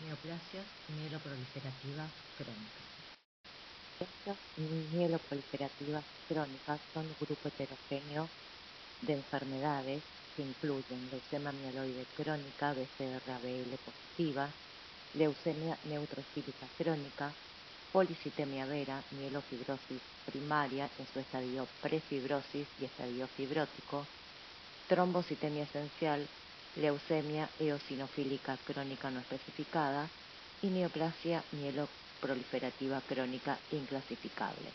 Neoplasias mieloproliferativas crónicas. Estas mieloproliferativas crónicas son un grupo heterogéneo de enfermedades que incluyen leucemia mieloide crónica, BCR-ABL positiva, leucemia neutrofílica crónica, policitemia vera, mielofibrosis primaria en su estadio prefibrosis y estadio fibrótico, trombocitemia esencial, leucemia eosinofílica crónica no especificada y neoplasia mieloproliferativa crónica inclasificable.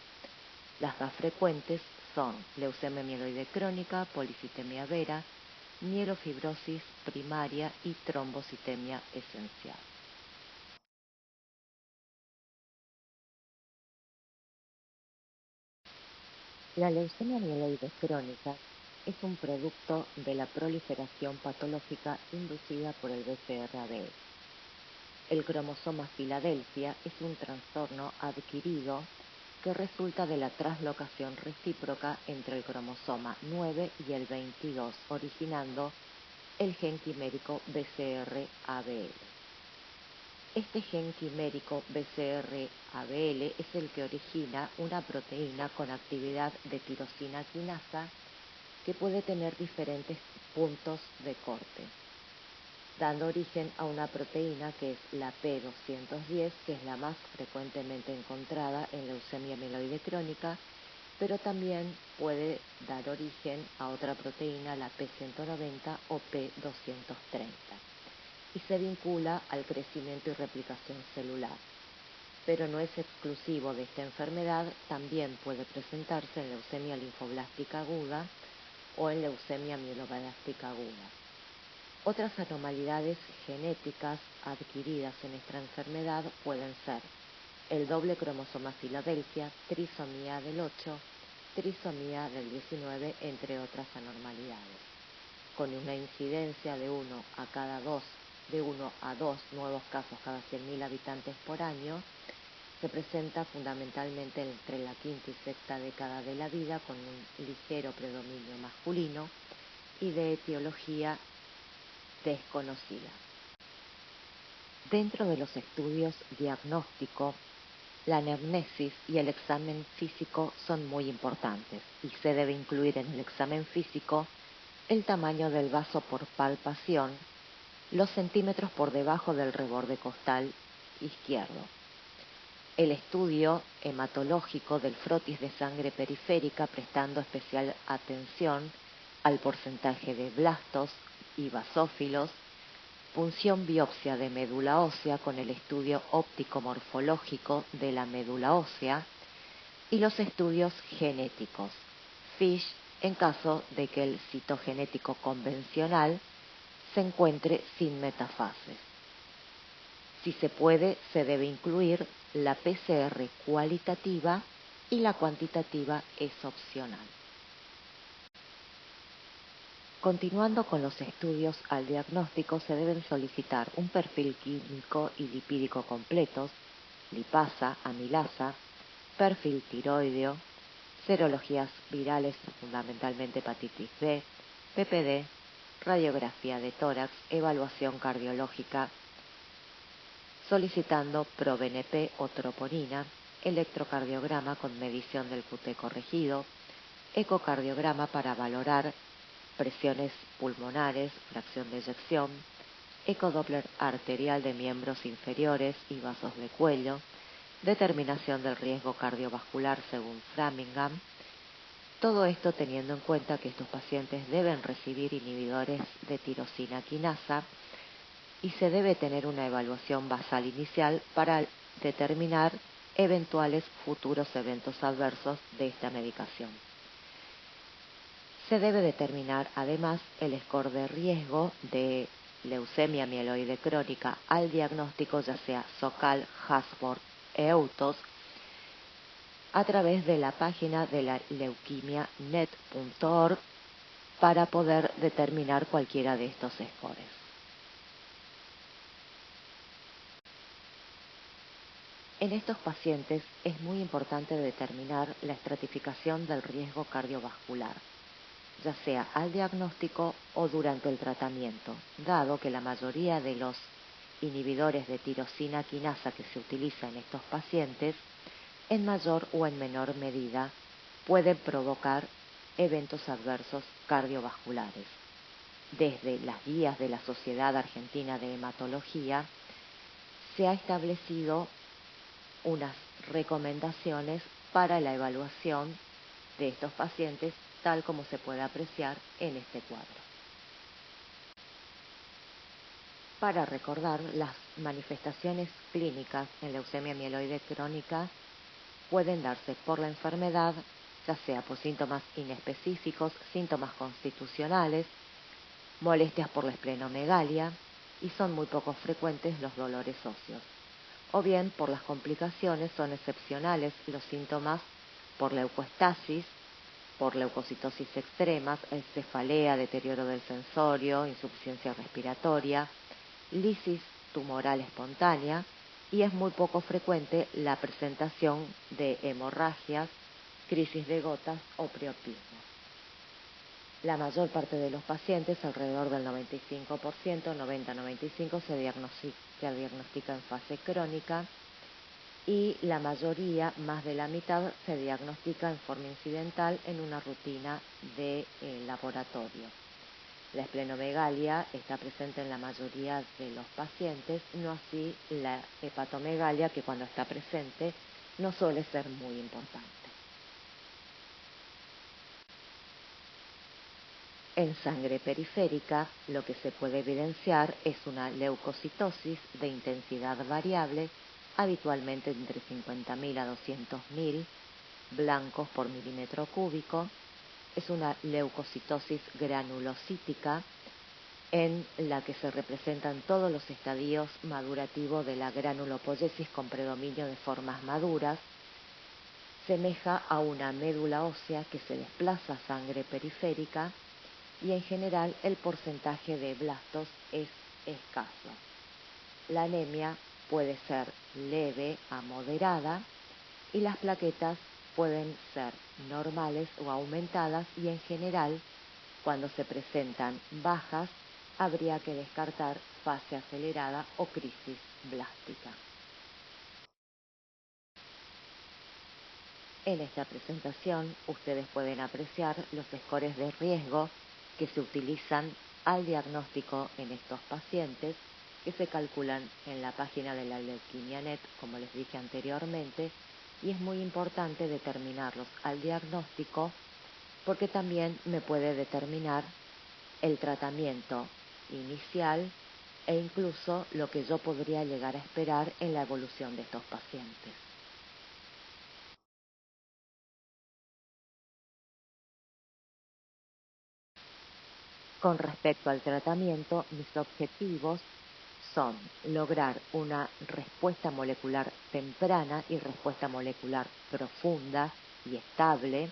Las más frecuentes son leucemia mieloide crónica, policitemia vera, mielofibrosis primaria y trombocitemia esencial. La leucemia mieloide crónica es un producto de la proliferación patológica inducida por el BCR-ABL. El cromosoma Filadelfia es un trastorno adquirido que resulta de la traslocación recíproca entre el cromosoma 9 y el 22, originando el gen quimérico BCR-ABL. Este gen quimérico BCR-ABL es el que origina una proteína con actividad de tirosina quinasa que puede tener diferentes puntos de corte, dando origen a una proteína que es la P210, que es la más frecuentemente encontrada en leucemia mieloide crónica, pero también puede dar origen a otra proteína, la P190 o P230, y se vincula al crecimiento y replicación celular. Pero no es exclusivo de esta enfermedad, también puede presentarse en leucemia linfoblástica aguda o en leucemia mieloblástica aguda. Otras anormalidades genéticas adquiridas en esta enfermedad pueden ser el doble cromosoma Filadelfia, trisomía del 8, trisomía del 19, entre otras anormalidades, con una incidencia de 1 a 2 nuevos casos cada 100.000 habitantes por año. Se presenta fundamentalmente entre la quinta y sexta década de la vida, con un ligero predominio masculino y de etiología desconocida. Dentro de los estudios diagnósticos, la anamnesis y el examen físico son muy importantes y se debe incluir en el examen físico el tamaño del vaso por palpación, los centímetros por debajo del reborde costal izquierdo, el estudio hematológico del frotis de sangre periférica, prestando especial atención al porcentaje de blastos y basófilos, punción biopsia de médula ósea con el estudio óptico-morfológico de la médula ósea y los estudios genéticos, FISH, en caso de que el citogenético convencional se encuentre sin metafases. Si se puede, se debe incluir la PCR cualitativa y la cuantitativa es opcional. Continuando con los estudios al diagnóstico, se deben solicitar un perfil químico y lipídico completos, lipasa, amilasa, perfil tiroideo, serologías virales, fundamentalmente hepatitis B, PPD, radiografía de tórax, evaluación cardiológica, solicitando ProBNP o troponina, electrocardiograma con medición del QT corregido, ecocardiograma para valorar presiones pulmonares, fracción de eyección, ecodoppler arterial de miembros inferiores y vasos de cuello, determinación del riesgo cardiovascular según Framingham. Todo esto teniendo en cuenta que estos pacientes deben recibir inhibidores de tirosina quinasa y se debe tener una evaluación basal inicial para determinar eventuales futuros eventos adversos de esta medicación. Se debe determinar además el score de riesgo de leucemia mieloide crónica al diagnóstico, ya sea SOCAL, Hasbro, EUTOS, a través de la página de la leukemianet.org para poder determinar cualquiera de estos scores. En estos pacientes es muy importante determinar la estratificación del riesgo cardiovascular, ya sea al diagnóstico o durante el tratamiento, dado que la mayoría de los inhibidores de tirosina quinasa que se utiliza en estos pacientes, en mayor o en menor medida, pueden provocar eventos adversos cardiovasculares. Desde las guías de la Sociedad Argentina de Hematología se ha establecido unas recomendaciones para la evaluación de estos pacientes, tal como se puede apreciar en este cuadro. Para recordar, las manifestaciones clínicas en leucemia mieloide crónica pueden darse por la enfermedad, ya sea por síntomas inespecíficos, síntomas constitucionales, molestias por la esplenomegalia, y son muy poco frecuentes los dolores óseos. O bien, por las complicaciones, son excepcionales los síntomas por leucoestasis, por leucocitosis extremas, cefalea, deterioro del sensorio, insuficiencia respiratoria, lisis tumoral espontánea, y es muy poco frecuente la presentación de hemorragias, crisis de gotas o priapismo. La mayor parte de los pacientes, alrededor del 95%, 90-95%, se diagnostica en fase crónica, y la mayoría, más de la mitad, se diagnostica en forma incidental en una rutina de laboratorio. La esplenomegalia está presente en la mayoría de los pacientes, no así la hepatomegalia, que cuando está presente no suele ser muy importante. En sangre periférica, lo que se puede evidenciar es una leucocitosis de intensidad variable, habitualmente entre 50.000 a 200.000 blancos por milímetro cúbico. Es una leucocitosis granulocítica en la que se representan todos los estadios madurativos de la granulopoyesis con predominio de formas maduras. Semeja a una médula ósea que se desplaza a sangre periférica, y en general el porcentaje de blastos es escaso. La anemia puede ser leve a moderada y las plaquetas pueden ser normales o aumentadas, y en general, cuando se presentan bajas, habría que descartar fase acelerada o crisis blástica. En esta presentación ustedes pueden apreciar los scores de riesgo que se utilizan al diagnóstico en estos pacientes, que se calculan en la página de la LeukemiaNet, como les dije anteriormente, y es muy importante determinarlos al diagnóstico porque también me puede determinar el tratamiento inicial e incluso lo que yo podría llegar a esperar en la evolución de estos pacientes. Con respecto al tratamiento, mis objetivos son lograr una respuesta molecular temprana y respuesta molecular profunda y estable,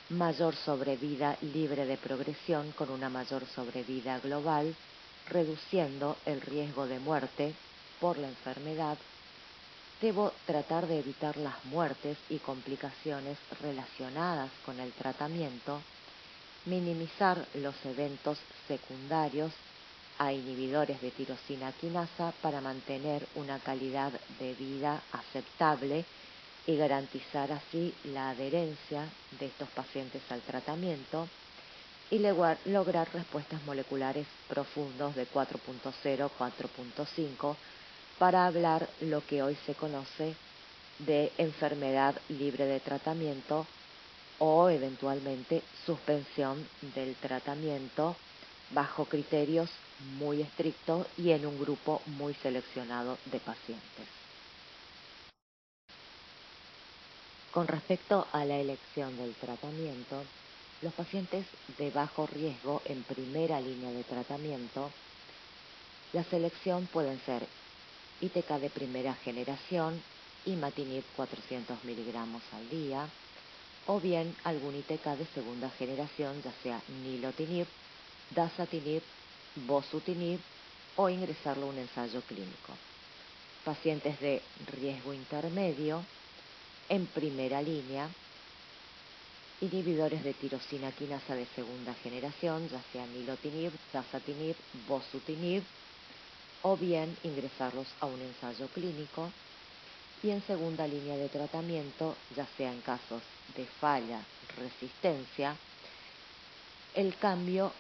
mayor sobrevida libre de progresión con una mayor sobrevida global, reduciendo el riesgo de muerte por la enfermedad. Debo tratar de evitar las muertes y complicaciones relacionadas con el tratamiento, minimizar los eventos secundarios a inhibidores de tirosina quinasa para mantener una calidad de vida aceptable y garantizar así la adherencia de estos pacientes al tratamiento, y lograr respuestas moleculares profundos de 4.0, 4.5 para hablar lo que hoy se conoce de enfermedad libre de tratamiento o eventualmente suspensión del tratamiento bajo criterios muy estrictos y en un grupo muy seleccionado de pacientes. Con respecto a la elección del tratamiento, los pacientes de bajo riesgo en primera línea de tratamiento, la selección pueden ser ITK de primera generación, imatinib 400 miligramos al día, o bien algún ITK de segunda generación, ya sea nilotinib, dasatinib, bosutinib, o ingresarlo a un ensayo clínico. Pacientes de riesgo intermedio, en primera línea, inhibidores de tirosina quinasa de segunda generación, ya sea nilotinib, dasatinib, bosutinib, o bien ingresarlos a un ensayo clínico, y en segunda línea de tratamiento, ya sea en casos de falla, resistencia, el cambio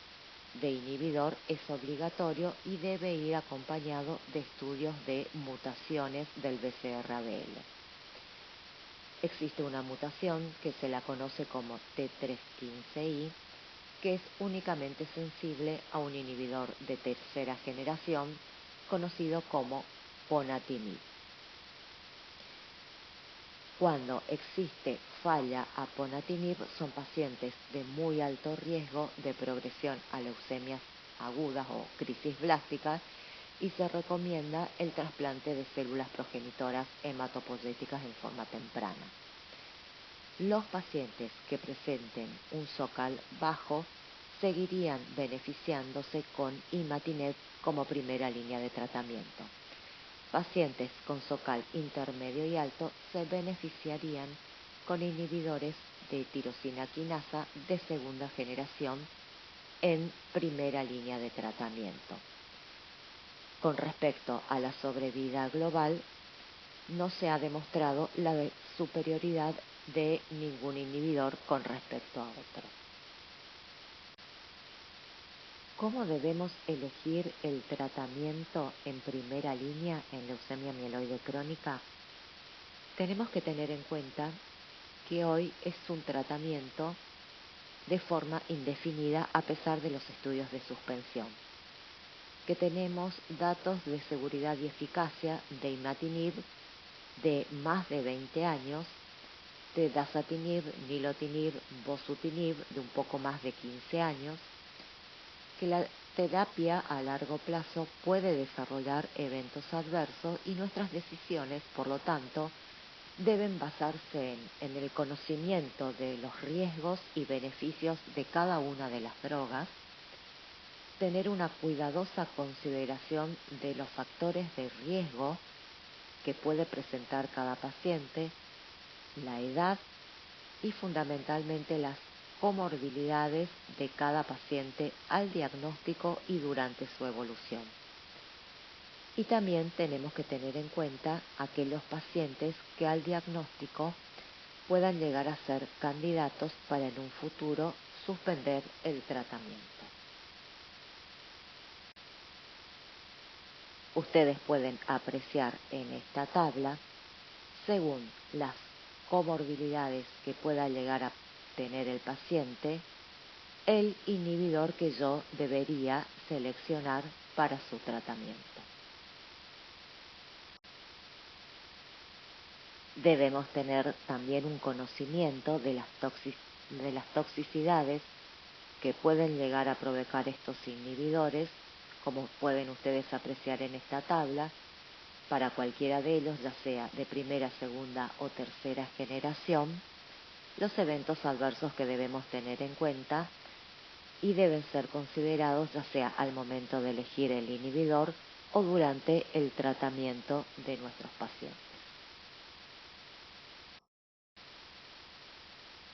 de inhibidor es obligatorio y debe ir acompañado de estudios de mutaciones del BCR-ABL. Existe una mutación que se la conoce como T315I, que es únicamente sensible a un inhibidor de tercera generación conocido como ponatinib. Cuando existe falla a ponatinib, son pacientes de muy alto riesgo de progresión a leucemias agudas o crisis blásticas, y se recomienda el trasplante de células progenitoras hematopoyéticas en forma temprana. Los pacientes que presenten un SOCAL bajo seguirían beneficiándose con imatinib como primera línea de tratamiento. Pacientes con SOCAL intermedio y alto se beneficiarían con inhibidores de tirosina quinasa de segunda generación en primera línea de tratamiento. Con respecto a la sobrevida global, no se ha demostrado la superioridad de ningún inhibidor con respecto a otro. ¿Cómo debemos elegir el tratamiento en primera línea en leucemia mieloide crónica? Tenemos que tener en cuenta que hoy es un tratamiento de forma indefinida a pesar de los estudios de suspensión, que tenemos datos de seguridad y eficacia de imatinib de más de 20 años, de dasatinib, nilotinib, bosutinib de un poco más de 15 años, que la terapia a largo plazo puede desarrollar eventos adversos y nuestras decisiones, por lo tanto, deben basarse en el conocimiento de los riesgos y beneficios de cada una de las drogas, tener una cuidadosa consideración de los factores de riesgo que puede presentar cada paciente, la edad y fundamentalmente las comorbilidades de cada paciente al diagnóstico y durante su evolución. Y también tenemos que tener en cuenta aquellos pacientes que al diagnóstico puedan llegar a ser candidatos para en un futuro suspender el tratamiento. Ustedes pueden apreciar en esta tabla, según las comorbilidades que pueda llegar a tener el paciente, el inhibidor que yo debería seleccionar para su tratamiento. Debemos tener también un conocimiento de las toxicidades que pueden llegar a provocar estos inhibidores, como pueden ustedes apreciar en esta tabla, para cualquiera de ellos, ya sea de primera, segunda o tercera generación, los eventos adversos que debemos tener en cuenta y deben ser considerados ya sea al momento de elegir el inhibidor o durante el tratamiento de nuestros pacientes.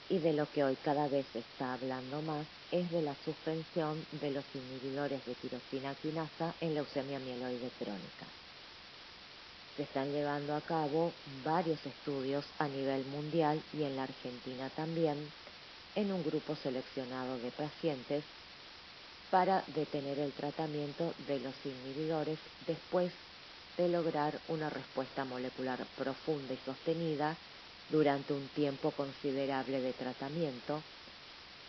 Y de lo que hoy cada vez se está hablando más es de la suspensión de los inhibidores de tirosina quinasa en leucemia mieloide crónica. Se están llevando a cabo varios estudios a nivel mundial y en la Argentina también, en un grupo seleccionado de pacientes para detener el tratamiento de los inhibidores después de lograr una respuesta molecular profunda y sostenida durante un tiempo considerable de tratamiento,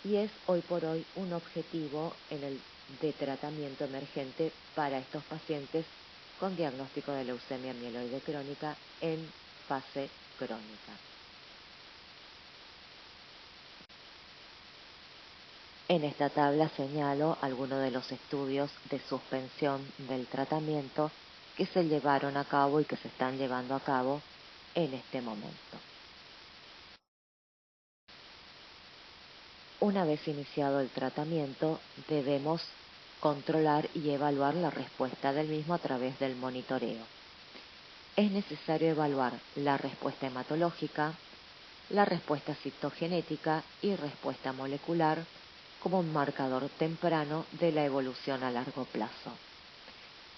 y es hoy por hoy un objetivo de tratamiento emergente para estos pacientes con diagnóstico de leucemia mieloide crónica en fase crónica. En esta tabla señalo algunos de los estudios de suspensión del tratamiento que se llevaron a cabo y que se están llevando a cabo en este momento. Una vez iniciado el tratamiento, debemos controlar y evaluar la respuesta del mismo a través del monitoreo. Es necesario evaluar la respuesta hematológica, la respuesta citogenética y respuesta molecular como un marcador temprano de la evolución a largo plazo.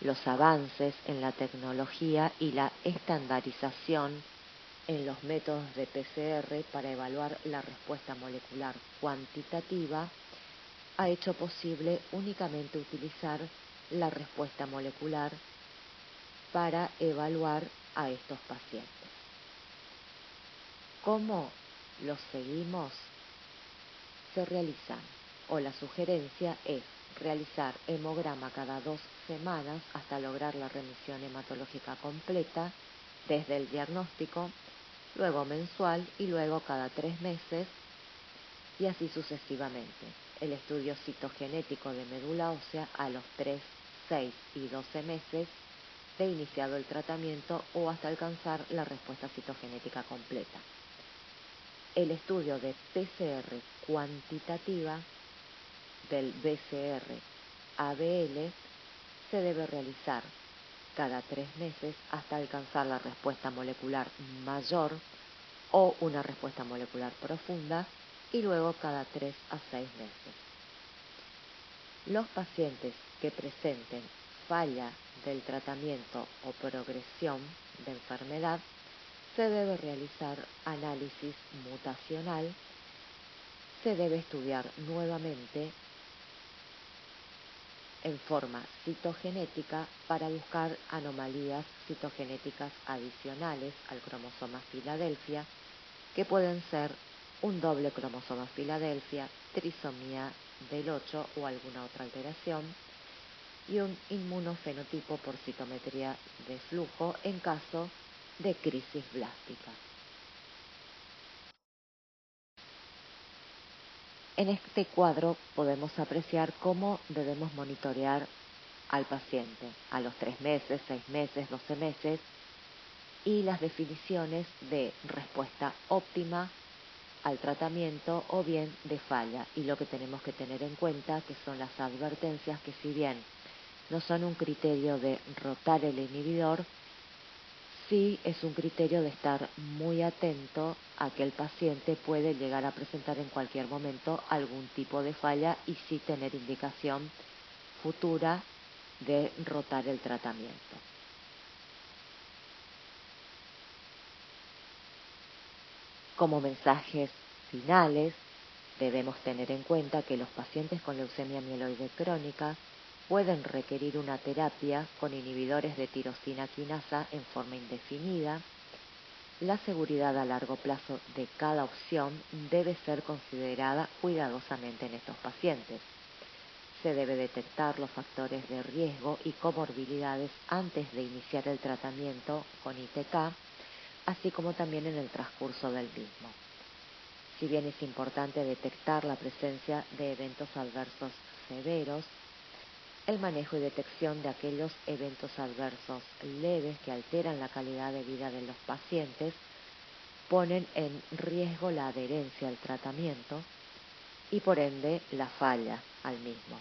Los avances en la tecnología y la estandarización en los métodos de PCR para evaluar la respuesta molecular cuantitativa ha hecho posible únicamente utilizar la respuesta molecular para evaluar a estos pacientes. ¿Cómo los seguimos? Se realizan, o la sugerencia es realizar hemograma cada 2 semanas hasta lograr la remisión hematológica completa desde el diagnóstico, luego mensual y luego cada 3 meses y así sucesivamente. El estudio citogenético de médula ósea a los 3, 6 y 12 meses de iniciado el tratamiento o hasta alcanzar la respuesta citogenética completa. El estudio de PCR cuantitativa del BCR-ABL se debe realizar cada 3 meses hasta alcanzar la respuesta molecular mayor o una respuesta molecular profunda y luego cada 3 a 6 meses. Los pacientes que presenten falla del tratamiento o progresión de enfermedad se debe realizar análisis mutacional, se debe estudiar nuevamente en forma citogenética para buscar anomalías citogenéticas adicionales al cromosoma Filadelfia, que pueden ser un doble cromosoma Filadelfia, trisomía del 8 o alguna otra alteración, y un inmunofenotipo por citometría de flujo en caso de crisis blástica. En este cuadro podemos apreciar cómo debemos monitorear al paciente a los 3 meses, 6 meses, 12 meses y las definiciones de respuesta óptima al tratamiento o bien de falla. Y lo que tenemos que tener en cuenta que son las advertencias que, si bien no son un criterio de rotar el inhibidor, sí es un criterio de estar muy atento a que el paciente puede llegar a presentar en cualquier momento algún tipo de falla y sí tener indicación futura de rotar el tratamiento. Como mensajes finales, debemos tener en cuenta que los pacientes con leucemia mieloide crónica pueden requerir una terapia con inhibidores de tirosina quinasa en forma indefinida. La seguridad a largo plazo de cada opción debe ser considerada cuidadosamente en estos pacientes. Se debe detectar los factores de riesgo y comorbilidades antes de iniciar el tratamiento con ITK, así como también en el transcurso del mismo. Si bien es importante detectar la presencia de eventos adversos severos, el manejo y detección de aquellos eventos adversos leves que alteran la calidad de vida de los pacientes ponen en riesgo la adherencia al tratamiento y por ende la falla al mismo.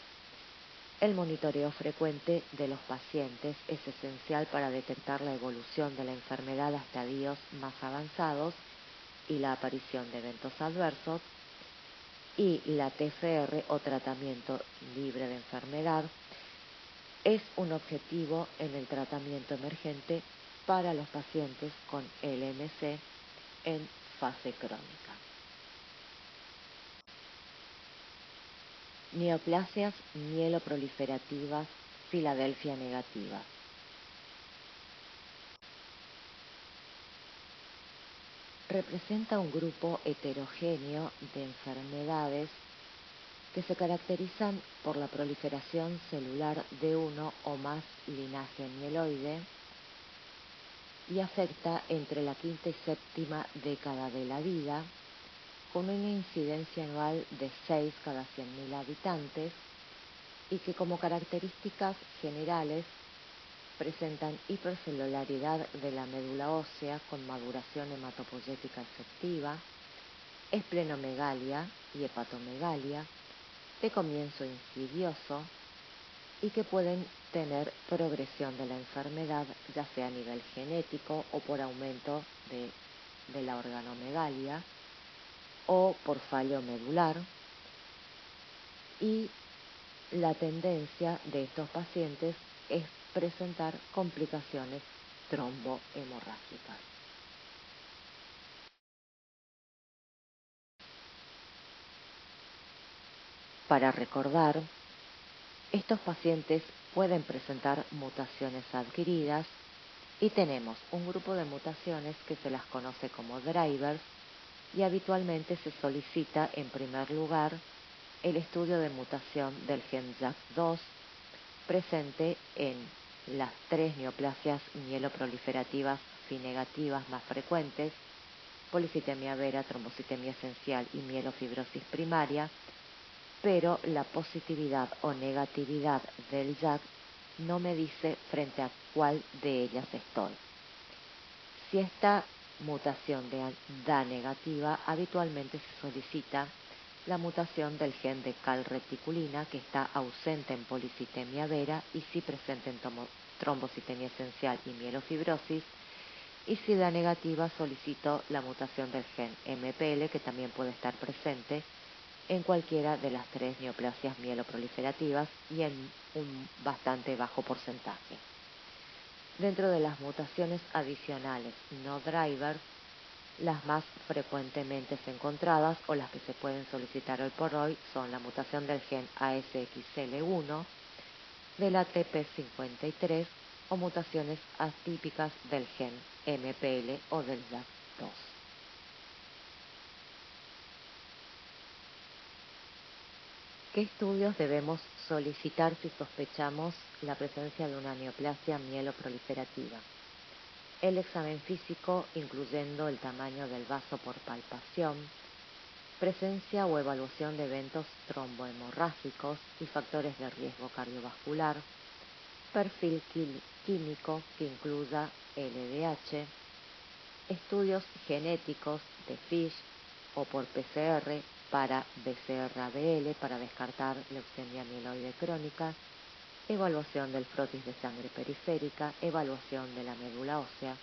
El monitoreo frecuente de los pacientes es esencial para detectar la evolución de la enfermedad a estadios más avanzados y la aparición de eventos adversos, y la TFR o tratamiento libre de enfermedad es un objetivo en el tratamiento emergente para los pacientes con LMC en fase crónica. Neoplasias mieloproliferativas Filadelfia negativas. Representa un grupo heterogéneo de enfermedades que se caracterizan por la proliferación celular de uno o más linaje mieloide y afecta entre la quinta y séptima década de la vida, con una incidencia anual de 6 cada 100.000 habitantes y que como características generales presentan hipercelularidad de la médula ósea con maduración hematopoyética efectiva, esplenomegalia y hepatomegalia de comienzo insidioso y que pueden tener progresión de la enfermedad, ya sea a nivel genético o por aumento de la organomegalia o por fallo medular. Y la tendencia de estos pacientes es presentar complicaciones trombohemorrágicas. Para recordar, estos pacientes pueden presentar mutaciones adquiridas y tenemos un grupo de mutaciones que se las conoce como drivers y habitualmente se solicita en primer lugar el estudio de mutación del gen JAK2 presente en las 3 neoplasias mieloproliferativas Phi negativas más frecuentes, policitemia vera, trombocitemia esencial y mielofibrosis primaria, pero la positividad o negatividad del JAK no me dice frente a cuál de ellas estoy. Si esta mutación da negativa, habitualmente se solicita la mutación del gen de calreticulina que está ausente en policitemia vera y sí presente en trombocitemia esencial y mielofibrosis, y si da negativa solicito la mutación del gen MPL que también puede estar presente en cualquiera de las 3 neoplasias mieloproliferativas y en un bastante bajo porcentaje. Dentro de las mutaciones adicionales no drivers, las más frecuentemente encontradas o las que se pueden solicitar hoy por hoy son la mutación del gen ASXL1, del ATP53 o mutaciones atípicas del gen MPL o del JAK2. ¿Qué estudios debemos solicitar si sospechamos la presencia de una neoplasia mieloproliferativa? El examen físico, incluyendo el tamaño del vaso por palpación, presencia o evaluación de eventos trombohemorrágicos y factores de riesgo cardiovascular, perfil químico que incluya LDH, estudios genéticos de FISH o por PCR para BCR-ABL para descartar leucemia mieloide crónica, evaluación del frotis de sangre periférica, evaluación de la médula ósea,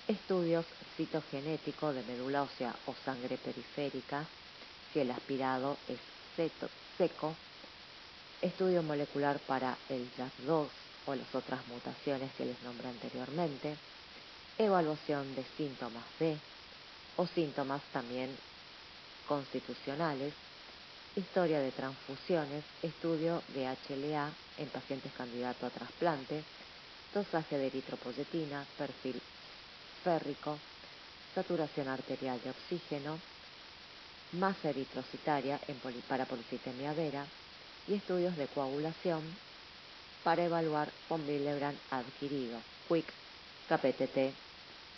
estudios citogenéticos de médula ósea o sangre periférica, si el aspirado es seco, estudio molecular para el JAK2 o las otras mutaciones que les nombré anteriormente, evaluación de síntomas B o síntomas también constitucionales, historia de transfusiones, estudio de HLA en pacientes candidatos a trasplante, dosaje de eritropoyetina, perfil férrico, saturación arterial de oxígeno, masa eritrocitaria para policitemia vera y estudios de coagulación para evaluar von Willebrand adquirido, QUIC, KPTT,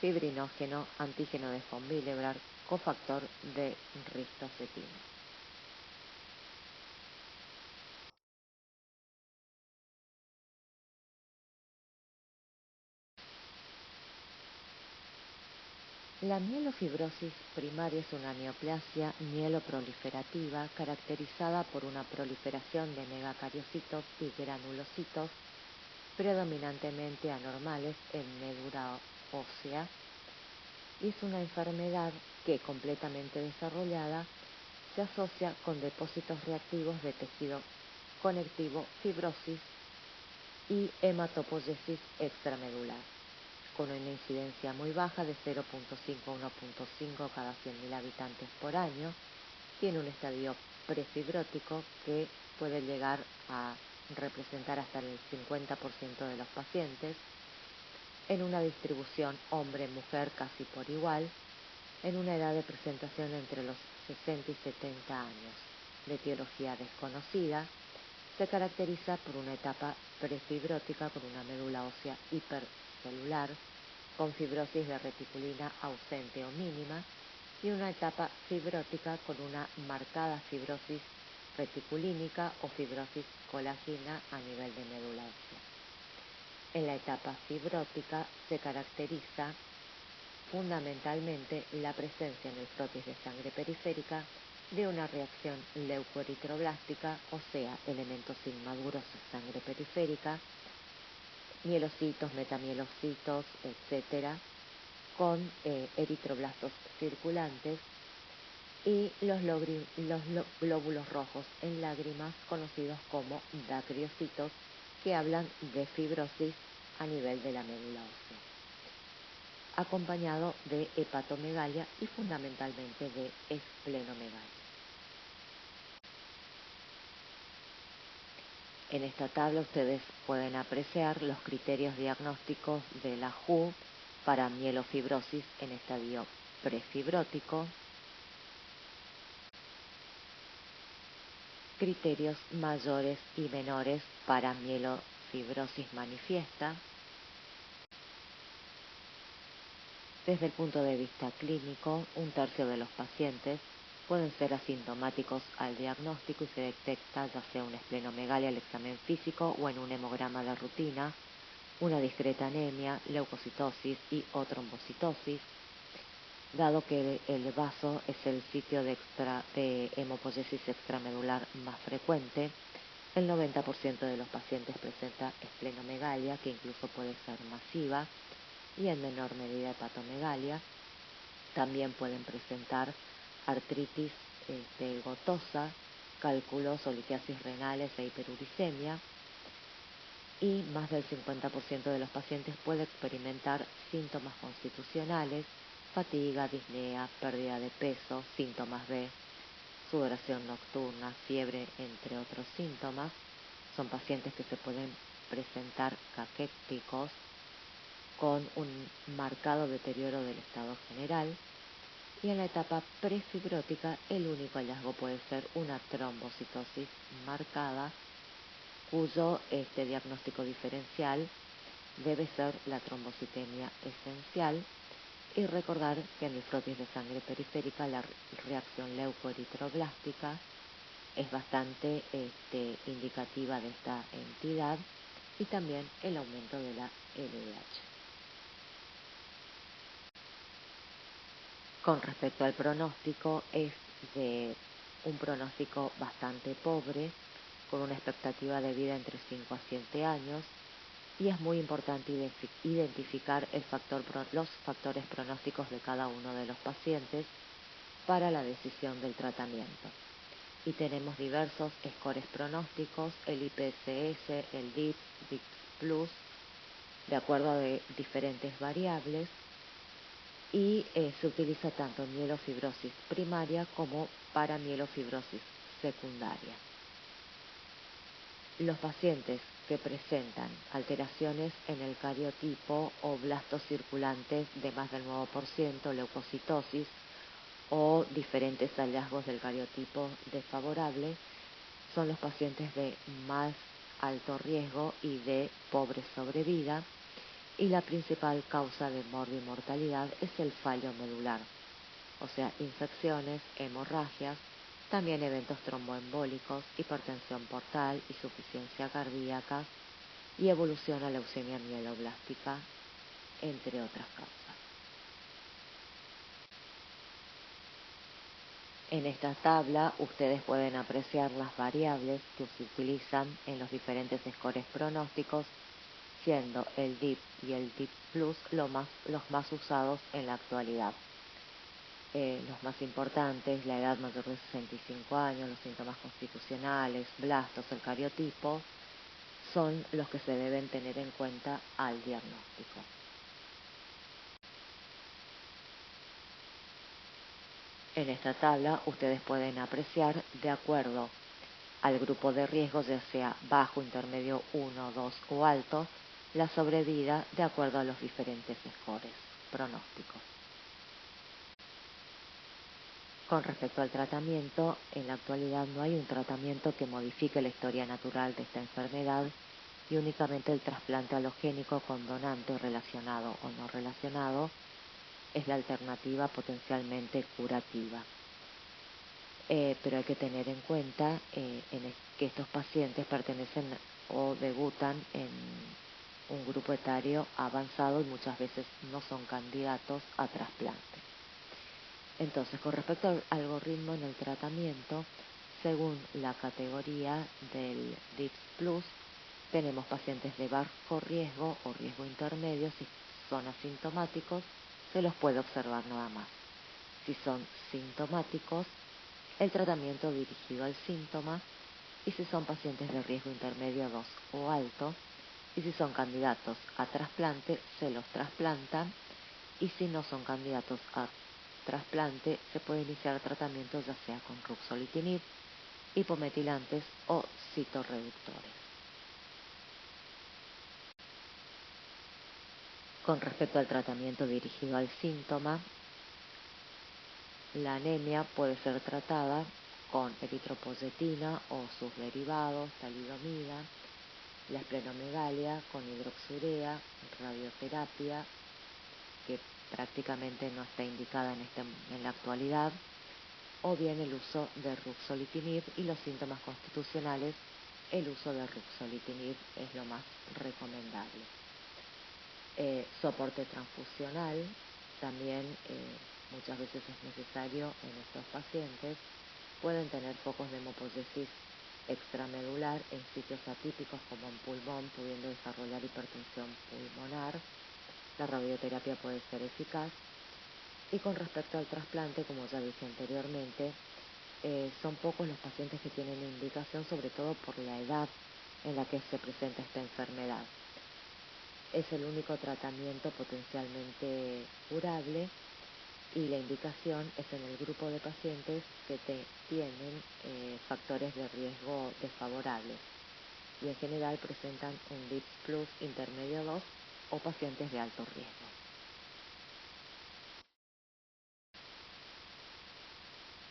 fibrinógeno, antígeno de von Willebrand, cofactor de ristocetina. La mielofibrosis primaria es una neoplasia mieloproliferativa caracterizada por una proliferación de megacariocitos y granulocitos predominantemente anormales en médula ósea y es una enfermedad que, completamente desarrollada, se asocia con depósitos reactivos de tejido conectivo, fibrosis y hematopoiesis extramedular, con una incidencia muy baja de 0.5 a 1.5 cada 100.000 habitantes por año. Tiene un estadio prefibrótico que puede llegar a representar hasta el 50% de los pacientes, en una distribución hombre-mujer casi por igual, en una edad de presentación entre los 60 y 70 años, de etiología desconocida. Se caracteriza por una etapa prefibrótica con una médula ósea hipercelular, con fibrosis de reticulina ausente o mínima, y una etapa fibrótica con una marcada fibrosis reticulínica o fibrosis colágena a nivel de médula ósea. En la etapa fibrótica se caracteriza fundamentalmente la presencia en el frotis de sangre periférica de una reacción leucoeritroblástica, o sea, elementos inmaduros de sangre periférica, mielocitos, metamielocitos, etcétera, con eritroblastos circulantes y los glóbulos rojos en lágrimas conocidos como dacriocitos que hablan de fibrosis a nivel de la médula ósea, acompañado de hepatomegalia y fundamentalmente de esplenomegalia. En esta tabla ustedes pueden apreciar los criterios diagnósticos de la WHO para mielofibrosis en estadio prefibrótico, criterios mayores y menores para mielofibrosis manifiesta. Desde el punto de vista clínico, un tercio de los pacientes pueden ser asintomáticos al diagnóstico y se detecta ya sea una esplenomegalia al examen físico o en un hemograma de rutina, una discreta anemia, leucocitosis y o trombocitosis. Dado que el vaso es el sitio de hemopoiesis extramedular más frecuente, el 90% de los pacientes presenta esplenomegalia, que incluso puede ser masiva, y en menor medida hepatomegalia. También pueden presentar artritis gotosa, cálculos o litiasis renales e hiperuricemia, y más del 50% de los pacientes puede experimentar síntomas constitucionales, fatiga, disnea, pérdida de peso, síntomas B, sudoración nocturna, fiebre, entre otros síntomas. Son pacientes que se pueden presentar caquéticos con un marcado deterioro del estado general, y en la etapa prefibrótica el único hallazgo puede ser una trombocitosis marcada, cuyo diagnóstico diferencial debe ser la trombocitemia esencial, y recordar que en el frotis de sangre periférica la reacción leucoeritroblástica es bastante indicativa de esta entidad, y también el aumento de la LDH. Con respecto al pronóstico, es de un pronóstico bastante pobre, con una expectativa de vida entre 5 a 7 años, y es muy importante identificar los factores pronósticos de cada uno de los pacientes para la decisión del tratamiento. Y tenemos diversos scores pronósticos, el IPSS, el DIPS Plus, de acuerdo a diferentes variables, y se utiliza tanto en mielofibrosis primaria como para mielofibrosis secundaria. Los pacientes que presentan alteraciones en el cariotipo o blastos circulantes de más del 9%, leucocitosis o diferentes hallazgos del cariotipo desfavorable, son los pacientes de más alto riesgo y de pobre sobrevida, y la principal causa de morbimortalidad es el fallo medular, o sea, infecciones, hemorragias, también eventos tromboembólicos, hipertensión portal, insuficiencia cardíaca y evolución a leucemia mieloblástica, entre otras causas. En esta tabla ustedes pueden apreciar las variables que se utilizan en los diferentes scores pronósticos, siendo el DIP y el DIP Plus los más usados en la actualidad. Los más importantes, la edad mayor de 65 años, los síntomas constitucionales, blastos, el cariotipo, son los que se deben tener en cuenta al diagnóstico. En esta tabla ustedes pueden apreciar, de acuerdo al grupo de riesgo, ya sea bajo, intermedio, 1, 2 o alto, la sobrevida de acuerdo a los diferentes scores pronósticos. Con respecto al tratamiento, en la actualidad no hay un tratamiento que modifique la historia natural de esta enfermedad, y únicamente el trasplante alogénico con donante relacionado o no relacionado es la alternativa potencialmente curativa. Pero hay que tener en cuenta que estos pacientes pertenecen o debutan en un grupo etario avanzado y muchas veces no son candidatos a trasplante. Entonces, con respecto al algoritmo en el tratamiento, según la categoría del DIPS Plus, tenemos pacientes de bajo riesgo o riesgo intermedio. Si son asintomáticos, se los puede observar nada más. Si son sintomáticos, el tratamiento dirigido al síntoma y si son pacientes de riesgo intermedio 2 o alto, y si son candidatos a trasplante, se los trasplantan, y si no son candidatos a trasplante, se puede iniciar tratamiento ya sea con ruxolitinib, hipometilantes o citorreductores. Con respecto al tratamiento dirigido al síntoma, la anemia puede ser tratada con eritropoyetina o sus derivados, talidomida, la esplenomegalia con hidroxurea, radioterapia, que prácticamente no está indicada en la actualidad, o bien el uso de ruxolitinib, y los síntomas constitucionales, el uso de ruxolitinib es lo más recomendable. Soporte transfusional también muchas veces es necesario en estos pacientes. Pueden tener focos de hemopoiesis extramedular en sitios atípicos como en pulmón, pudiendo desarrollar hipertensión pulmonar. La radioterapia puede ser eficaz. Y con respecto al trasplante, como ya dije anteriormente, son pocos los pacientes que tienen indicación, sobre todo por la edad en la que se presenta esta enfermedad. Es el único tratamiento potencialmente curable, y la indicación es en el grupo de pacientes que tienen factores de riesgo desfavorables y en general presentan un DIPS plus intermedio 2 o pacientes de alto riesgo.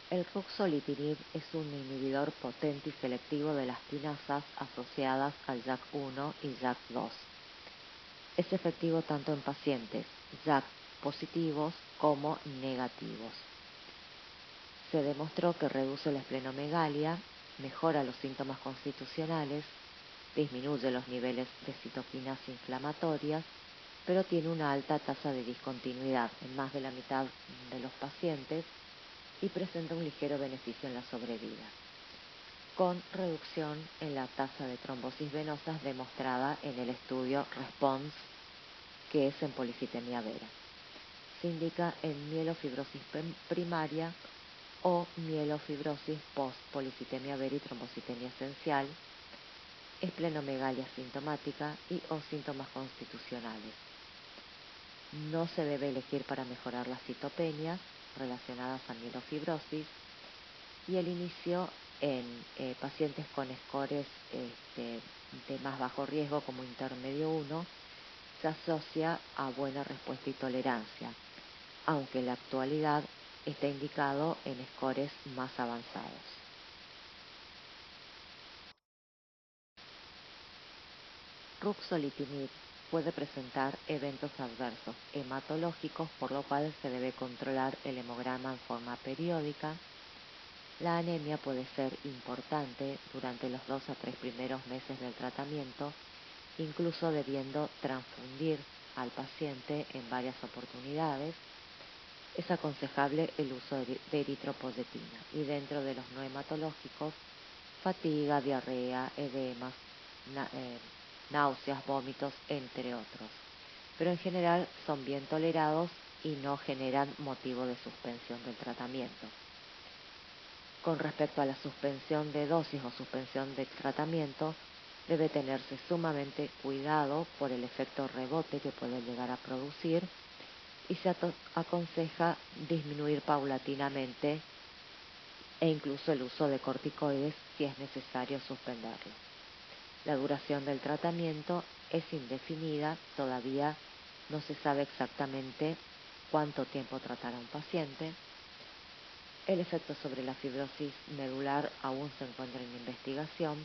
El ruxolitinib es un inhibidor potente y selectivo de las quinasas asociadas al JAK1 y JAK2. Es efectivo tanto en pacientes JAK positivos como negativos. Se demostró que reduce la esplenomegalia, mejora los síntomas constitucionales, disminuye los niveles de citoquinas inflamatorias, pero tiene una alta tasa de discontinuidad en más de la mitad de los pacientes y presenta un ligero beneficio en la sobrevida, con reducción en la tasa de trombosis venosas demostrada en el estudio RESPONSE, que es en policitemia vera. Se indica en mielofibrosis primaria o mielofibrosis post-policitemia vera y trombocitemia esencial, esplenomegalia sintomática y o síntomas constitucionales. No se debe elegir para mejorar las citopenias relacionadas a mielofibrosis, y el inicio en pacientes con scores de más bajo riesgo como intermedio 1 se asocia a buena respuesta y tolerancia, aunque en la actualidad está indicado en scores más avanzados. Ruxolitinib puede presentar eventos adversos hematológicos, por lo cual se debe controlar el hemograma en forma periódica. La anemia puede ser importante durante los 2 a 3 primeros meses del tratamiento, incluso debiendo transfundir al paciente en varias oportunidades. Es aconsejable el uso de eritropoyetina, y dentro de los no hematológicos, fatiga, diarrea, edemas, náuseas, vómitos, entre otros. Pero en general son bien tolerados y no generan motivo de suspensión del tratamiento. Con respecto a la suspensión de dosis o suspensión del tratamiento, debe tenerse sumamente cuidado por el efecto rebote que puede llegar a producir, y se aconseja disminuir paulatinamente e incluso el uso de corticoides si es necesario suspenderlo. La duración del tratamiento es indefinida, todavía no se sabe exactamente cuánto tiempo tratará un paciente. El efecto sobre la fibrosis medular aún se encuentra en investigación,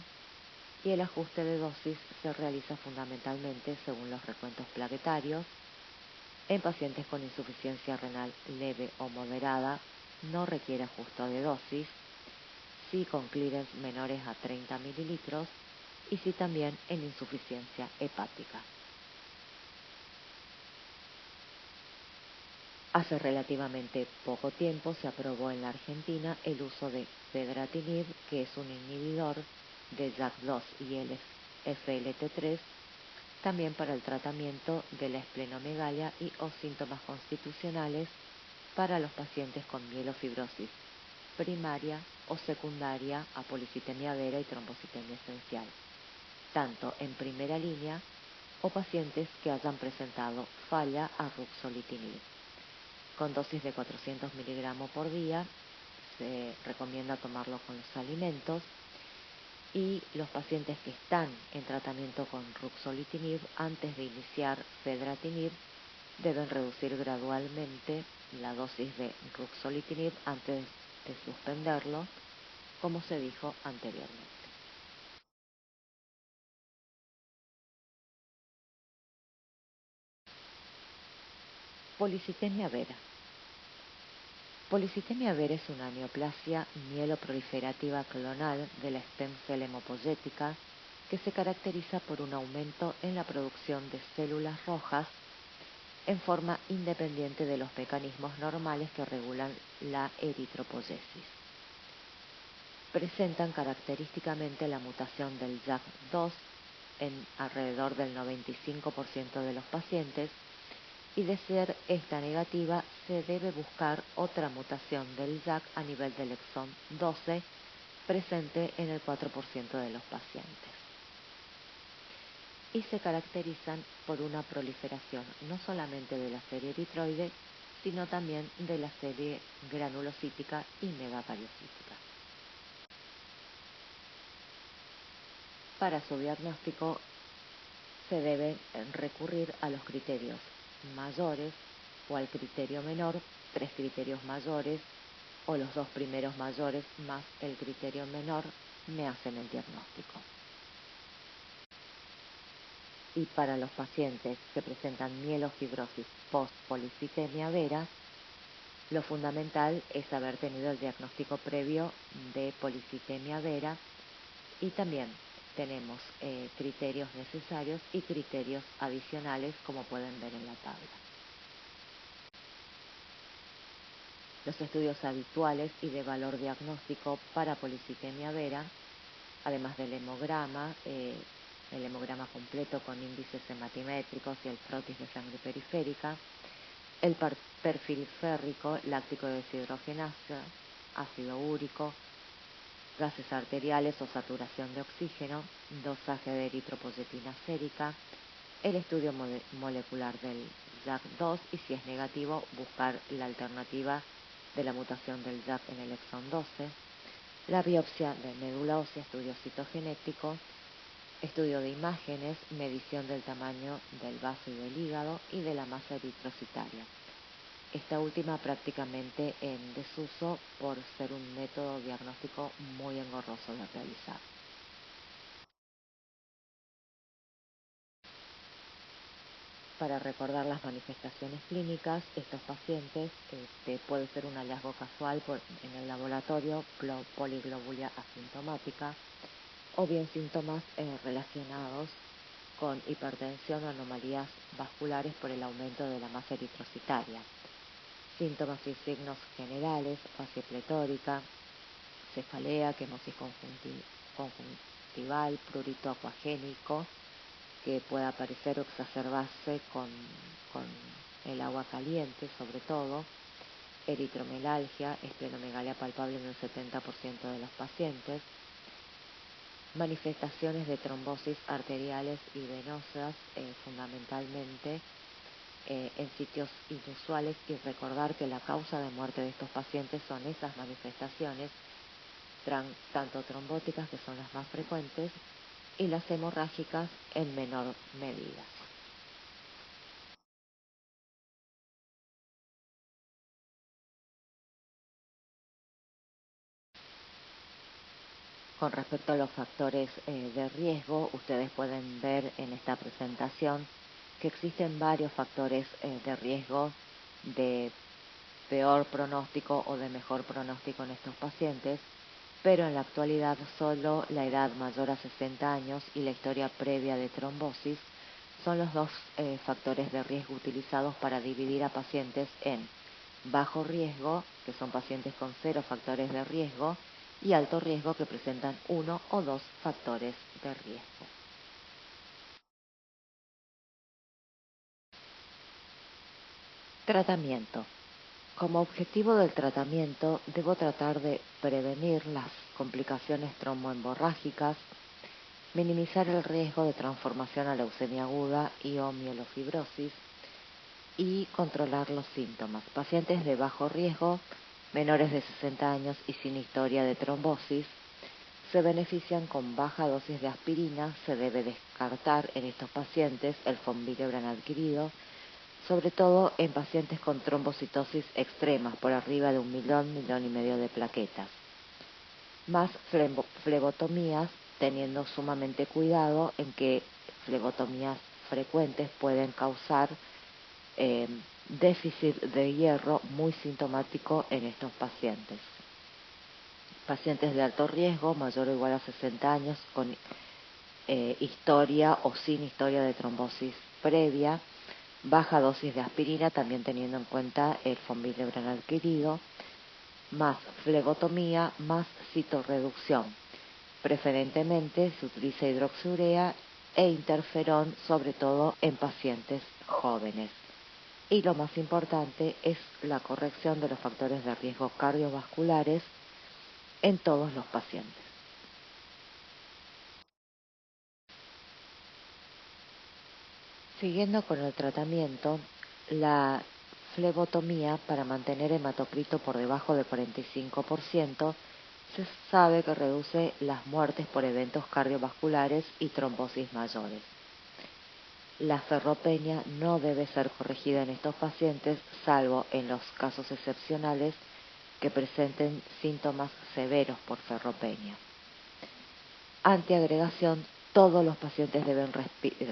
y el ajuste de dosis se realiza fundamentalmente según los recuentos plaquetarios. En pacientes con insuficiencia renal leve o moderada no requiere ajuste de dosis, sí con clearance menores a 30 mililitros, y sí también en insuficiencia hepática. Hace relativamente poco tiempo se aprobó en la Argentina el uso de fedratinib, que es un inhibidor de JAK2 y el FLT3, también para el tratamiento de la esplenomegalia y o síntomas constitucionales para los pacientes con mielofibrosis primaria o secundaria a policitemia vera y trombocitemia esencial, tanto en primera línea o pacientes que hayan presentado falla a ruxolitinib. Con dosis de 400 miligramos por día, se recomienda tomarlo con los alimentos, y los pacientes que están en tratamiento con ruxolitinib, antes de iniciar fedratinib, deben reducir gradualmente la dosis de ruxolitinib antes de suspenderlo, como se dijo anteriormente. Policitemia vera. Policitemia vera es una neoplasia mieloproliferativa clonal de la stem cell hemopoyética que se caracteriza por un aumento en la producción de células rojas en forma independiente de los mecanismos normales que regulan la eritropoyesis. Presentan característicamente la mutación del JAK2 en alrededor del 95% de los pacientes, y de ser esta negativa se debe buscar otra mutación del JAK a nivel del exón 12 presente en el 4% de los pacientes. Y se caracterizan por una proliferación no solamente de la serie eritroide, sino también de la serie granulocítica y megacariocítica. Para su diagnóstico se debe recurrir a los criterios mayores o al criterio menor, 3 criterios mayores o los 2 primeros mayores más el criterio menor me hacen el diagnóstico. Y para los pacientes que presentan mielofibrosis post-policitemia vera, lo fundamental es haber tenido el diagnóstico previo de policitemia vera, y también tenemos criterios necesarios y criterios adicionales, como pueden ver en la tabla. Los estudios habituales y de valor diagnóstico para policitemia vera, además del hemograma, el hemograma completo con índices hematimétricos y el frotis de sangre periférica, el perfil férrico, láctico de deshidrogenasa, ácido úrico, gases arteriales o saturación de oxígeno, dosaje de eritropoyetina sérica, el estudio molecular del JAK2 y, si es negativo, buscar la alternativa de la mutación del JAK en el exón 12, la biopsia de médula ósea, estudio citogenético, estudio de imágenes, medición del tamaño del vaso y del hígado y de la masa eritrocitaria. Esta última prácticamente en desuso por ser un método diagnóstico muy engorroso de realizar. Para recordar las manifestaciones clínicas, estos pacientes puede ser un hallazgo casual en el laboratorio, poliglobulia asintomática, o bien síntomas relacionados con hipertensión o anomalías vasculares por el aumento de la masa eritrocitaria. Síntomas y signos generales: facie pletórica, cefalea, quemosis conjuntival, prurito acuagénico, que puede aparecer o exacerbarse con el agua caliente, sobre todo, eritromelalgia, esplenomegalia palpable en el 70% de los pacientes, manifestaciones de trombosis arteriales y venosas, fundamentalmente en sitios inusuales, y recordar que la causa de muerte de estos pacientes son esas manifestaciones, tanto trombóticas, que son las más frecuentes, y las hemorrágicas en menor medida. Con respecto a los factores de riesgo, ustedes pueden ver en esta presentación que existen varios factores de riesgo de peor pronóstico o de mejor pronóstico en estos pacientes, pero en la actualidad solo la edad mayor a 60 años y la historia previa de trombosis son los dos factores de riesgo utilizados para dividir a pacientes en bajo riesgo, que son pacientes con 0 factores de riesgo, y alto riesgo, que presentan 1 o 2 factores de riesgo. Tratamiento. Como objetivo del tratamiento, debo tratar de prevenir las complicaciones trombohemorrágicas, minimizar el riesgo de transformación a leucemia aguda y o mielofibrosis y controlar los síntomas. Pacientes de bajo riesgo, menores de 60 años y sin historia de trombosis, se benefician con baja dosis de aspirina. Se debe descartar en estos pacientes el Fonbillebran adquirido, sobre todo en pacientes con trombocitosis extremas, por arriba de 1,5 millones de plaquetas. Más flebotomías, teniendo sumamente cuidado en que flebotomías frecuentes pueden causar déficit de hierro muy sintomático en estos pacientes. Pacientes de alto riesgo, mayor o igual a 60 años, con historia o sin historia de trombosis previa, baja dosis de aspirina, también teniendo en cuenta el Fonbillebran adquirido, más flebotomía, más citorreducción. Preferentemente se utiliza hidroxiurea e interferón, sobre todo en pacientes jóvenes. Y lo más importante es la corrección de los factores de riesgo cardiovasculares en todos los pacientes. Siguiendo con el tratamiento, la flebotomía para mantener hematocrito por debajo del 45% se sabe que reduce las muertes por eventos cardiovasculares y trombosis mayores. La ferropenia no debe ser corregida en estos pacientes, salvo en los casos excepcionales que presenten síntomas severos por ferropenia. Antiagregación: todos los pacientes deben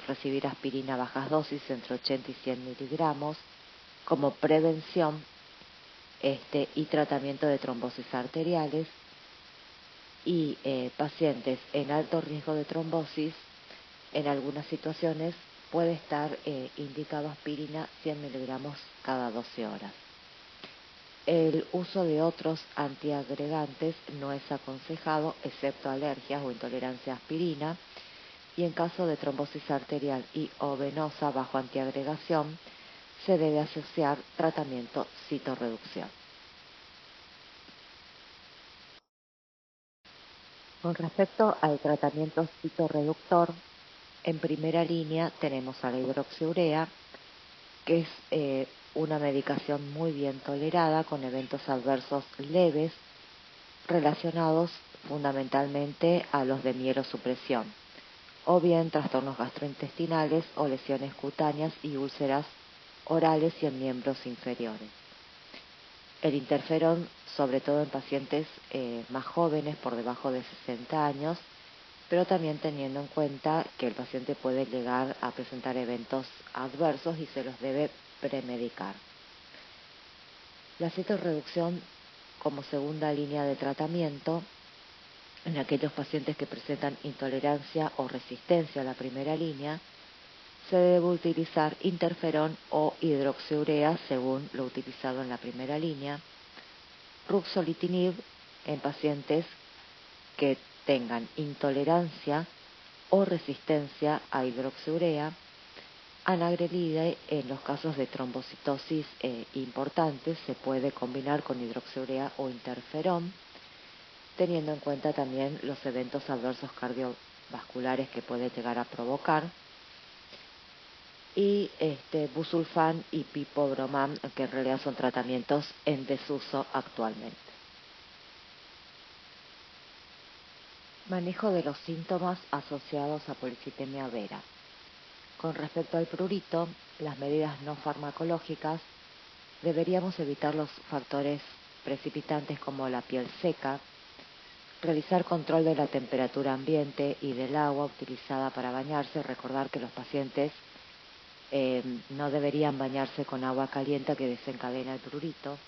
recibir aspirina a bajas dosis, entre 80 y 100 miligramos, como prevención y tratamiento de trombosis arteriales. Y pacientes en alto riesgo de trombosis, en algunas situaciones puede estar indicado aspirina 100 miligramos cada 12 horas. El uso de otros antiagregantes no es aconsejado, excepto alergias o intolerancia a aspirina, y en caso de trombosis arterial y o venosa bajo antiagregación, se debe asociar tratamiento citorreducción. Con respecto al tratamiento citorreductor, en primera línea tenemos a la hidroxiurea, que es una medicación muy bien tolerada, con eventos adversos leves relacionados fundamentalmente a los de mielosupresión, o bien trastornos gastrointestinales o lesiones cutáneas y úlceras orales y en miembros inferiores. El interferón, sobre todo en pacientes más jóvenes, por debajo de 60 años, pero también teniendo en cuenta que el paciente puede llegar a presentar eventos adversos y se los debe premedicar. La citorreducción como segunda línea de tratamiento en aquellos pacientes que presentan intolerancia o resistencia a la primera línea, se debe utilizar interferón o hidroxiurea según lo utilizado en la primera línea, ruxolitinib en pacientes que tengan intolerancia o resistencia a hidroxiurea, anagrelide en los casos de trombocitosis importantes se puede combinar con hidroxiurea o interferón, teniendo en cuenta también los eventos adversos cardiovasculares que puede llegar a provocar, y busulfán y pipobromán, que en realidad son tratamientos en desuso actualmente. Manejo de los síntomas asociados a policitemia vera. Con respecto al prurito, las medidas no farmacológicas, deberíamos evitar los factores precipitantes como la piel seca, realizar control de la temperatura ambiente y del agua utilizada para bañarse, recordar que los pacientes no deberían bañarse con agua caliente que desencadena el prurito.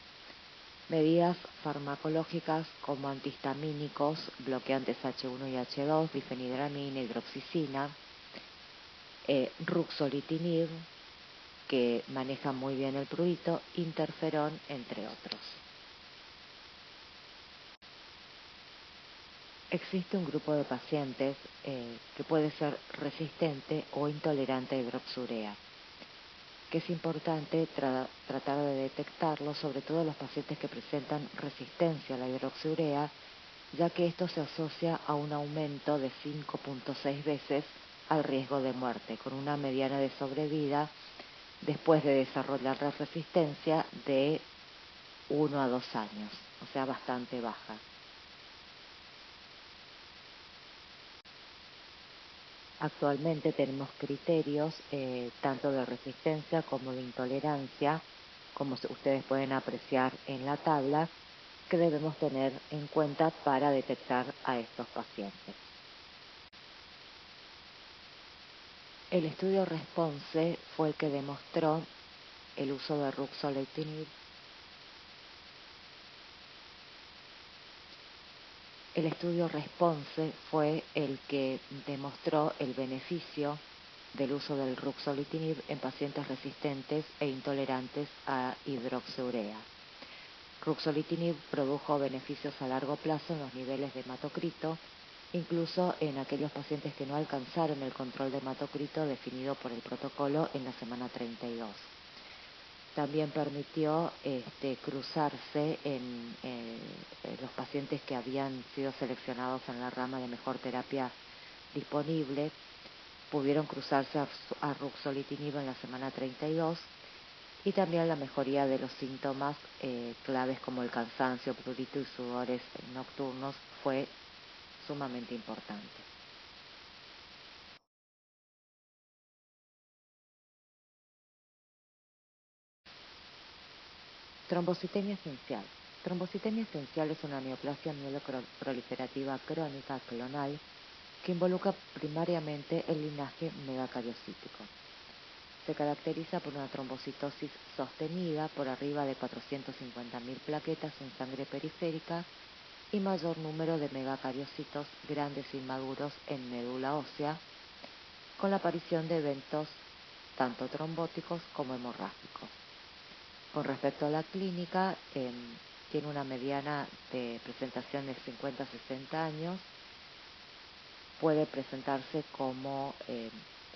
Medidas farmacológicas como antihistamínicos, bloqueantes H1 y H2, difenhidramina, hidroxicina, ruxolitinib, que maneja muy bien el prurito, interferón, entre otros. Existe un grupo de pacientes que puede ser resistente o intolerante a hidroxiurea, que es importante tratar de detectarlo, sobre todo los pacientes que presentan resistencia a la hidroxiurea, ya que esto se asocia a un aumento de 5.6 veces al riesgo de muerte, con una mediana de sobrevida después de desarrollar la resistencia de 1 a 2 años, o sea, bastante baja. Actualmente tenemos criterios tanto de resistencia como de intolerancia, como ustedes pueden apreciar en la tabla, que debemos tener en cuenta para detectar a estos pacientes. El estudio RESPONSE fue el que demostró el uso de ruxolitinib. El estudio RESPONSE fue el que demostró el beneficio del uso del ruxolitinib en pacientes resistentes e intolerantes a hidroxiurea. Ruxolitinib produjo beneficios a largo plazo en los niveles de hematocrito, incluso en aquellos pacientes que no alcanzaron el control de hematocrito definido por el protocolo en la semana 32. También permitió cruzarse en los pacientes que habían sido seleccionados en la rama de mejor terapia disponible, pudieron cruzarse a ruxolitinib en la semana 32 y también la mejoría de los síntomas claves como el cansancio, prurito y sudores nocturnos fue sumamente importante. Trombocitemia esencial. Trombocitemia esencial es una neoplasia mieloproliferativa crónica clonal que involucra primariamente el linaje megacariocítico. Se caracteriza por una trombocitosis sostenida por arriba de 450.000 plaquetas en sangre periférica y mayor número de megacariocitos grandes e inmaduros en médula ósea, con la aparición de eventos tanto trombóticos como hemorrágicos. Con respecto a la clínica, tiene una mediana de presentación de 50 a 60 años. Puede presentarse como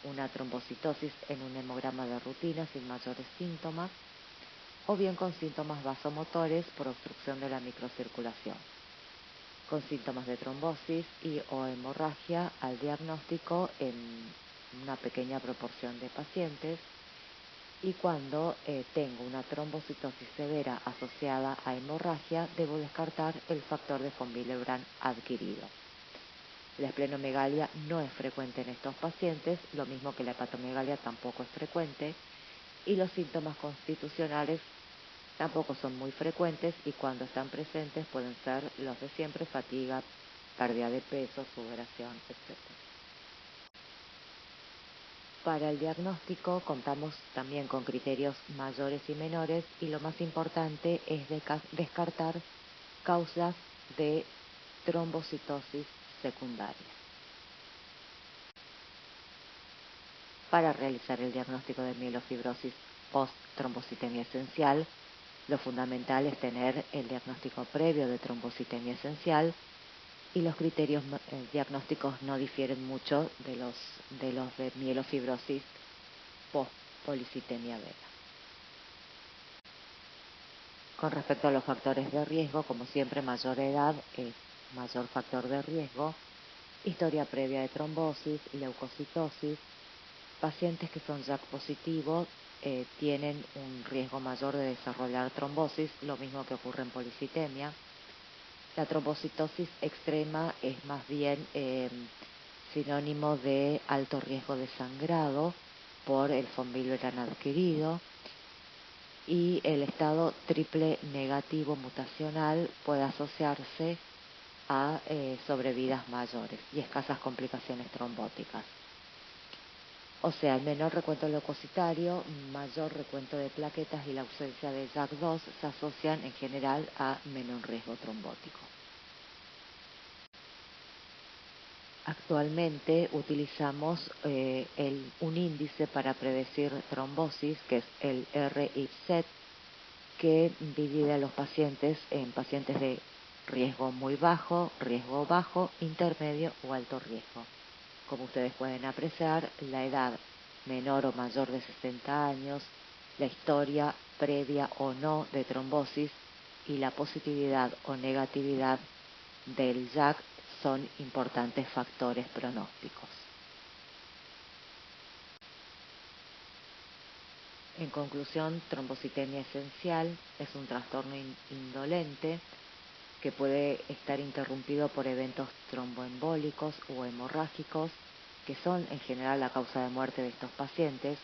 una trombocitosis en un hemograma de rutina sin mayores síntomas, o bien con síntomas vasomotores por obstrucción de la microcirculación, con síntomas de trombosis y o hemorragia al diagnóstico en una pequeña proporción de pacientes. Y cuando tengo una trombocitosis severa asociada a hemorragia, debo descartar el factor de von Willebrand adquirido. La esplenomegalia no es frecuente en estos pacientes, lo mismo que la hepatomegalia tampoco es frecuente, y los síntomas constitucionales tampoco son muy frecuentes, y cuando están presentes pueden ser los de siempre: fatiga, pérdida de peso, sudoración, etc. Para el diagnóstico contamos también con criterios mayores y menores, y lo más importante es descartar causas de trombocitosis secundaria. Para realizar el diagnóstico de mielofibrosis post-trombocitemia esencial, lo fundamental es tener el diagnóstico previo de trombocitemia esencial, y los criterios diagnósticos no difieren mucho de los de mielofibrosis post-policitemia vera. Con respecto a los factores de riesgo, como siempre, mayor edad es mayor factor de riesgo, historia previa de trombosis, leucocitosis. Pacientes que son JAK positivos tienen un riesgo mayor de desarrollar trombosis, lo mismo que ocurre en policitemia. La trombocitosis extrema es más bien sinónimo de alto riesgo de sangrado por el von Willebrand adquirido, y el estado triple negativo mutacional puede asociarse a sobrevidas mayores y escasas complicaciones trombóticas. O sea, el menor recuento leucocitario, mayor recuento de plaquetas y la ausencia de JAK2 se asocian en general a menor riesgo trombótico. Actualmente utilizamos un índice para predecir trombosis, que es el RIPSET, que divide a los pacientes en pacientes de riesgo muy bajo, riesgo bajo, intermedio o alto riesgo. Como ustedes pueden apreciar, la edad menor o mayor de 60 años, la historia previa o no de trombosis y la positividad o negatividad del JAK son importantes factores pronósticos. En conclusión, trombocitemia esencial es un trastorno indolente que puede estar interrumpido por eventos tromboembólicos o hemorrágicos, que son en general la causa de muerte de estos pacientes,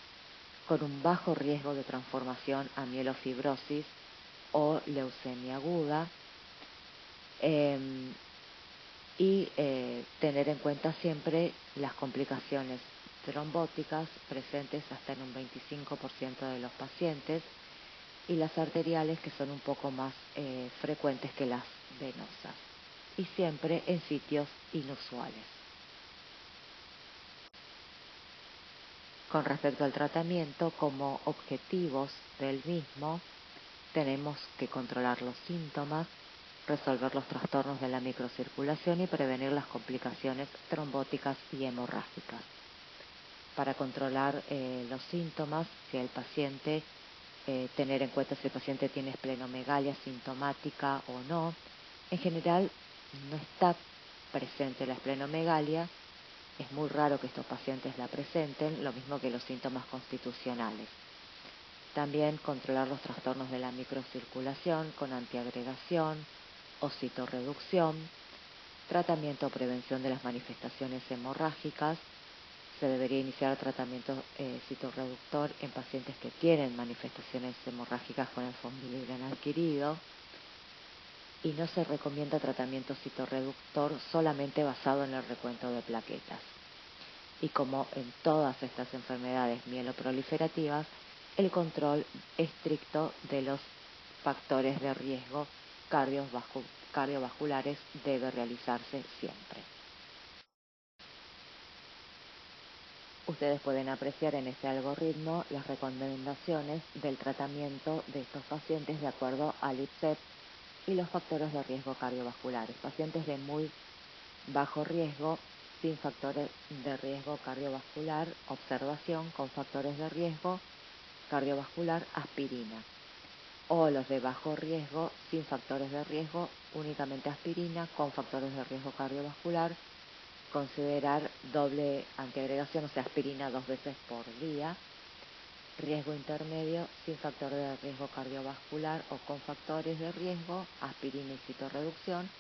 con un bajo riesgo de transformación a mielofibrosis o leucemia aguda, y tener en cuenta siempre las complicaciones trombóticas presentes hasta en un 25% de los pacientes, y las arteriales, que son un poco más frecuentes que las venosas, y siempre en sitios inusuales. Con respecto al tratamiento, como objetivos del mismo, tenemos que controlar los síntomas, resolver los trastornos de la microcirculación y prevenir las complicaciones trombóticas y hemorrágicas. Para controlar los síntomas, si el paciente, tener en cuenta si el paciente tiene esplenomegalia sintomática o no. En general no está presente la esplenomegalia, es muy raro que estos pacientes la presenten, lo mismo que los síntomas constitucionales. También controlar los trastornos de la microcirculación con antiagregación o citorreducción, tratamiento o prevención de las manifestaciones hemorrágicas. Se debería iniciar tratamiento citorreductor en pacientes que tienen manifestaciones hemorrágicas con el Von adquirido, y no se recomienda tratamiento citorreductor solamente basado en el recuento de plaquetas. Y como en todas estas enfermedades mieloproliferativas, el control estricto de los factores de riesgo cardiovasculares debe realizarse siempre. Ustedes pueden apreciar en este algoritmo las recomendaciones del tratamiento de estos pacientes de acuerdo al IPSEP y los factores de riesgo cardiovasculares. Pacientes de muy bajo riesgo, sin factores de riesgo cardiovascular, observación; con factores de riesgo cardiovascular, aspirina. O los de bajo riesgo, sin factores de riesgo, únicamente aspirina; con factores de riesgo cardiovascular, considerar doble antiagregación, o sea, aspirina 2 veces por día. Riesgo intermedio, sin factores de riesgo cardiovascular o con factores de riesgo, aspirina y citorreducción.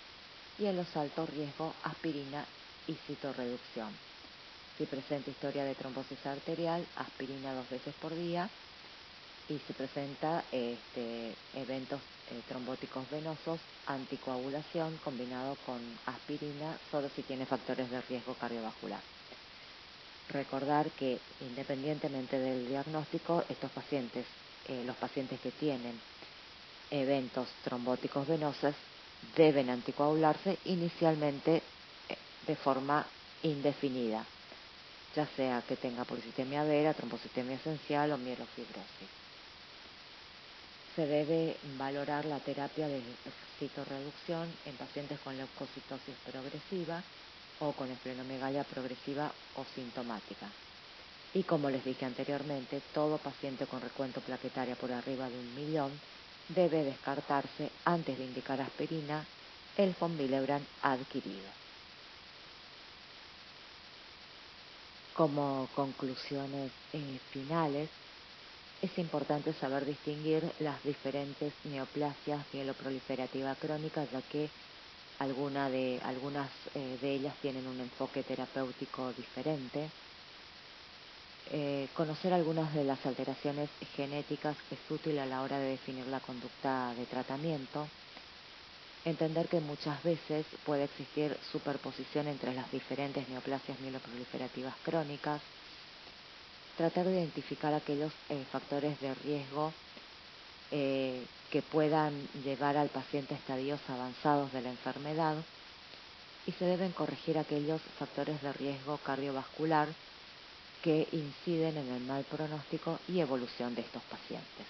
Y en los altos riesgos, aspirina y citorreducción. Si presenta historia de trombosis arterial, aspirina 2 veces por día. Y si presenta eventos trombóticos venosos, anticoagulación combinado con aspirina, solo si tiene factores de riesgo cardiovascular. Recordar que independientemente del diagnóstico, estos pacientes, los pacientes que tienen eventos trombóticos venosos, deben anticoagularse inicialmente de forma indefinida, ya sea que tenga policitemia vera, trombocitemia esencial o mielofibrosis. Se debe valorar la terapia de citorreducción en pacientes con leucocitosis progresiva o con esplenomegalia progresiva o sintomática. Y como les dije anteriormente, todo paciente con recuento plaquetaria por arriba de 1.000.000 debe descartarse antes de indicar aspirina el Von Willebrand adquirido. Como conclusiones finales, es importante saber distinguir las diferentes neoplasias mieloproliferativa crónica, ya que algunas de ellas tienen un enfoque terapéutico diferente. Conocer algunas de las alteraciones genéticas es útil a la hora de definir la conducta de tratamiento. Entender que muchas veces puede existir superposición entre las diferentes neoplasias mieloproliferativas crónicas. Tratar de identificar aquellos factores de riesgo que puedan llevar al paciente a estadios avanzados de la enfermedad, y se deben corregir aquellos factores de riesgo cardiovascular que inciden en el mal pronóstico y evolución de estos pacientes.